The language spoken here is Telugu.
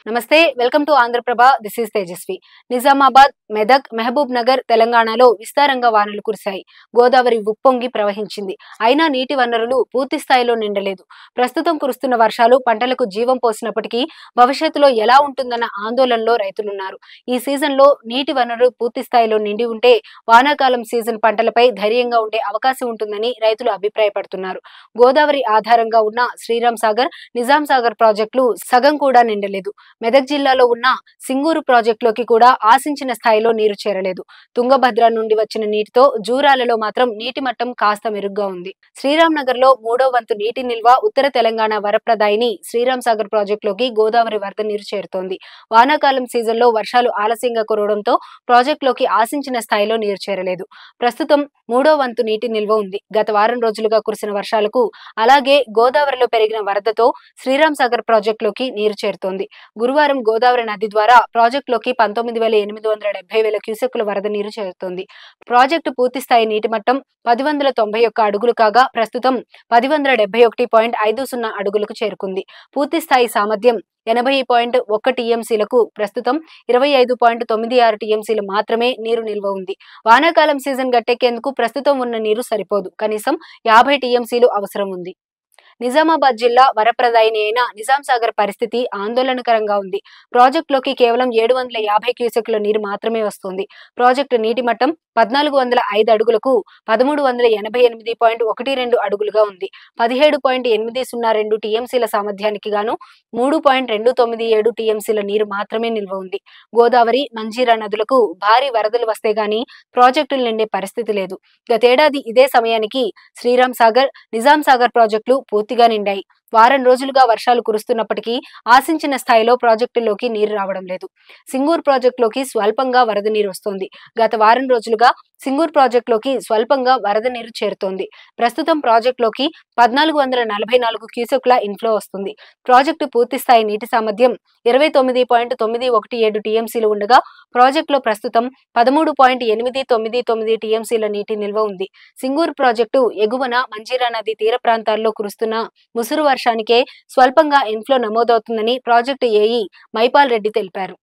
నమస్తే welcome to Andhraprabha this is Tejaswi. Nizamabad, Medak, Mahabubnagar, తెలంగాణలో విస్తారంగా వానలు కురిశాయి. గోదావరి ఉప్పొంగి ప్రవహించింది. అయినా నీటి వనరులు పూర్తి స్థాయిలో నిండలేదు. ప్రస్తుతం కురుస్తున్న వర్షాలు పంటలకు జీవం పోసినప్పటికీ భవిష్యత్తులో ఎలా ఉంటుందన్న ఆందోళనలో రైతులున్నారు. ఈ సీజన్లో నీటి వనరులు పూర్తి స్థాయిలో నిండి ఉంటే వానాకాలం సీజన్ పంటలపై ధైర్యంగా ఉండే అవకాశం ఉంటుందని రైతులు అభిప్రాయపడుతున్నారు. గోదావరి ఆధారంగా ఉన్న శ్రీరామ్ సాగర్, నిజాం సాగర్ ప్రాజెక్టులు సగం కూడా నిండలేదు. మెదక్ జిల్లాలో ఉన్న సింగూరు ప్రాజెక్టులోకి కూడా ఆశించిన స్థాయిలో నీరు చేరలేదు. తుంగభద్ర నుండి వచ్చిన నీటితో జూరాలలో మాత్రం నీటి మట్టం కాస్త మెరుగ్గా ఉంది. శ్రీరామ్ నగర్ లో 3వ వంతు నీటి నిల్వ ఉత్తర తెలంగాణ వరప్రదాయిని శ్రీరామ్ సాగర్ ప్రాజెక్టులోకి గోదావరి వరద నీరు చేరుతోంది. వానాకాలం సీజన్లో వర్షాలు ఆలస్యంగా కురవడంతో ప్రాజెక్టులోకి ఆశించిన స్థాయిలో నీరు చేరలేదు. ప్రస్తుతం 3వ వంతు నీటి నిల్వ ఉంది. గత వారం రోజులుగా కురిసిన వర్షాలకు అలాగే గోదావరిలో పెరిగిన వరదతో శ్రీరామ్ సాగర్ ప్రాజెక్టులోకి నీరు చేరుతోంది. గురువారం గోదావరి నది ద్వారా ప్రాజెక్టులోకి 19,870 క్యూసెక్కుల వరద నీరు చేరుతోంది. ప్రాజెక్టు పూర్తి స్థాయి నీటి మట్టం 1091 అడుగులు కాగా ప్రస్తుతం 1071.50 అడుగులకు చేరుకుంది. పూర్తి స్థాయి సామర్థ్యం 80.1 టీఎంసీలకు ప్రస్తుతం 25.96 టీఎంసీలు మాత్రమే నీరు నిల్వ ఉంది. వానాకాలం సీజన్ గట్టెక్కేందుకు ప్రస్తుతం ఉన్న నీరు సరిపోదు. కనీసం 50 టీఎంసీలు అవసరం ఉంది. నిజామాబాద్ జిల్లా వరప్రదాయిని అయిన నిజాం సాగర్ పరిస్థితి ఆందోళనకరంగా ఉంది. ప్రాజెక్టులోకి కేవలం 750 క్యూసెక్కుల నీరు మాత్రమే వస్తుంది. ప్రాజెక్టు నీటి మట్టం 1405 అడుగులకు 1388.12 అడుగులుగా ఉంది. 17.802 టీఎంసీల సామర్థ్యానికి గాను 3.297 టీఎంసీల నీరు మాత్రమే నిల్వ ఉంది. గోదావరి, మంజీరా నదులకు భారీ వరదలు వస్తే గాని ప్రాజెక్టులు నిండే పరిస్థితి లేదు. గతేడాది ఇదే సమయానికి శ్రీరామ్ సాగర్, నిజాం సాగర్ ప్రాజెక్టులు పూర్తిగా నిండాయి. వారం రోజులుగా వర్షాలు కురుస్తున్నప్పటికీ ఆశించిన స్థాయిలో ప్రాజెక్టుల్లోకి నీరు రావడం లేదు. సింగూర్ ప్రాజెక్టులోకి స్వల్పంగా వరద నీరు వస్తోంది. గత వారం రోజులుగా సింగూర్ ప్రాజెక్టులోకి స్వల్పంగా వరద నీరు చేరుతోంది. ప్రస్తుతం ప్రాజెక్టులోకి 1444 క్యూసెక్కుల ఇన్ఫ్లో వస్తుంది. ప్రాజెక్టు పూర్తి స్థాయి నీటి సామర్థ్యం 29.917 టీఎంసీలు ఉండగా ప్రాజెక్టులో ప్రస్తుతం 13.899 టీఎంసీల నీటి నిల్వ ఉంది. సింగూర్ ప్రాజెక్టు ఎగువన మంజీరా నది తీర ప్రాంతాల్లో కురుస్తున్న ముసురు వర్షానికే స్వల్పంగా ఇన్ఫ్లో నమోదవుతుందని ప్రాజెక్టు ఏఈ మైపాల్ రెడ్డి తెలిపారు.